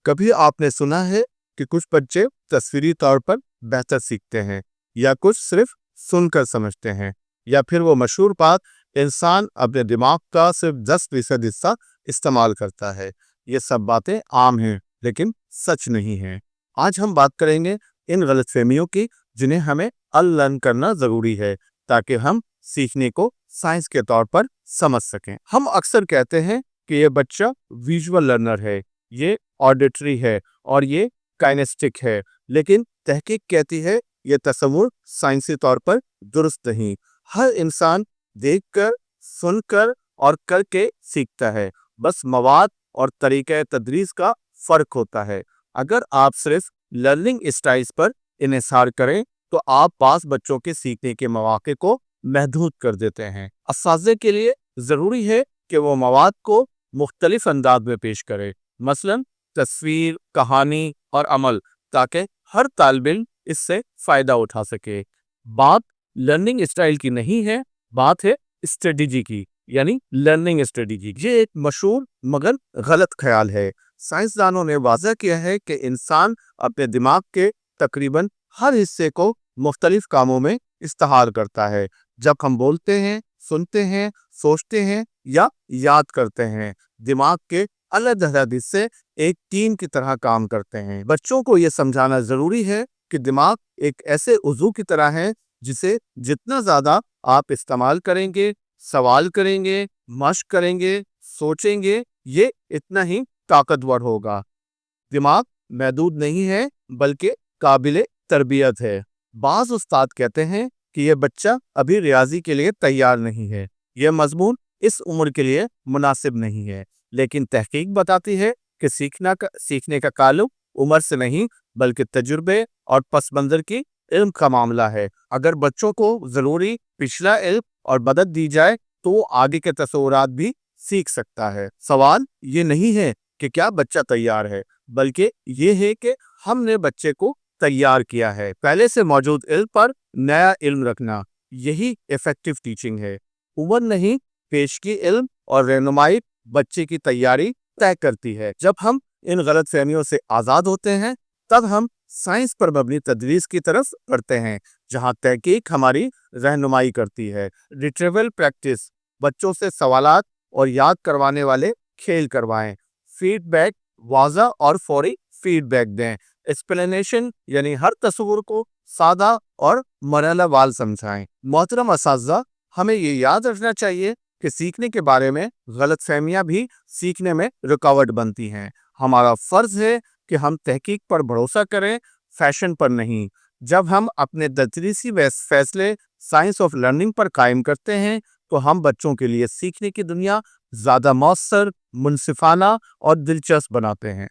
कभी आपने सुना है कि कुछ बच्चे तस्वीरी तौर पर बेहतर सीखते हैं या कुछ सिर्फ सुनकर समझते हैं, या फिर वो मशहूर बात इंसान अपने दिमाग का सिर्फ 10% हिस्सा इस्तेमाल करता है। ये सब बातें आम हैं लेकिन सच नहीं हैं। आज हम बात करेंगे इन गलतफहमियों की जिन्हें हमें अनलर्न करना जरूरी है ताकि हम सीखने को साइंस के तौर पर समझ सकें। हम अक्सर कहते हैं कि ये बच्चा विजुअल लर्नर है, ये ऑडिटरी है और ये काइनेस्टिक है, लेकिन तहकीक कहती है ये तस्वुर साइंसी तौर पर दुरुस्त नहीं। हर इंसान देखकर, सुनकर और करके सीखता है, बस मवाद और तरीके तदरीस का फर्क होता है। अगर आप सिर्फ लर्निंग स्टाइल्स पर इन्हिसार करें तो आप पास बच्चों के सीखने के मौके को महदूद कर देते हैं। असातिज़ा के लिए ज़रूरी है कि वो मवाद को मुख्तलिफ अंदाज में पेश करे, मसलन तस्वीर, कहानी और अमल, ताकि हर तालिब इल्म इससे फ़ायदा उठा सके। बात लर्निंग स्टाइल की नहीं है, बात है स्ट्रेटजी की, यानी लर्निंग स्ट्रेटजी। ये एक मशहूर मगर गलत ख्याल है। साइंसदानों ने वाज़ह किया है कि इंसान अपने दिमाग के तकरीबन हर हिस्से को मुख्तलिफ कामों में इस्तेमाल करता है। जब हम बोलते हैं, सुनते हैं, सोचते हैं या याद करते हैं, दिमाग के अलग-अलग हिस्से एक टीम की तरह काम करते हैं। बच्चों को यह समझाना जरूरी है कि दिमाग एक ऐसे उज़ू की तरह है जिसे जितना ज्यादा आप इस्तेमाल करेंगे, सवाल करेंगे, मश्क करेंगे, सोचेंगे, ये इतना ही ताकतवर होगा। दिमाग महदूद नहीं है बल्कि काबिले तरबियत है। बाज़ उस्ताद कहते हैं कि यह बच्चा अभी रियाजी के लिए तैयार नहीं है, यह मजमून इस उम्र के लिए मुनासिब नहीं है, लेकिन तहकीक बताती है कि सीखने का ताल्लुक उम्र से नहीं बल्कि तजुर्बे और पस मंज़र की इल्म का मामला है। अगर बच्चों को ज़रूरी पिछला इल्म और मदद दी जाए तो वो आगे के तसव्वुरात भी सीख सकता है। सवाल ये नहीं है कि क्या बच्चा तैयार है, बल्कि ये है कि हमने बच्चे को तैयार किया है। पहले से मौजूद इल्म पर नया इल्म रखना, यही इफेक्टिव टीचिंग है। उम्र नहीं, पेशगी इल्म और रहनुमाई बच्चे की तैयारी तय करती है। जब हम इन गलतफहमियों से आज़ाद होते हैं तब हम साइंस पर मबनी तदरीस की तरफ बढ़ते हैं, जहां तहकीक हमारी रहनुमाई करती है। रिट्रीवल प्रैक्टिस, बच्चों से सवालात और याद करवाने वाले खेल करवाएं। फीडबैक, वाज़ा और फौरी फीडबैक दें। एक्सप्लेनेशन, यानी हर तस्वीर को सादा और मरहलावार समझाएं। मोहतरम असातिज़ा, हमें ये याद रखना चाहिए कि सीखने के बारे में गलतफहमियां भी सीखने में रुकावट बनती हैं। हमारा फर्ज है कि हम तहकीक पर भरोसा करें, फैशन पर नहीं। जब हम अपने तदरीसी फैसले साइंस ऑफ लर्निंग पर कायम करते हैं तो हम बच्चों के लिए सीखने की दुनिया ज़्यादा मौसर, मुनसिफाना और दिलचस्प बनाते हैं।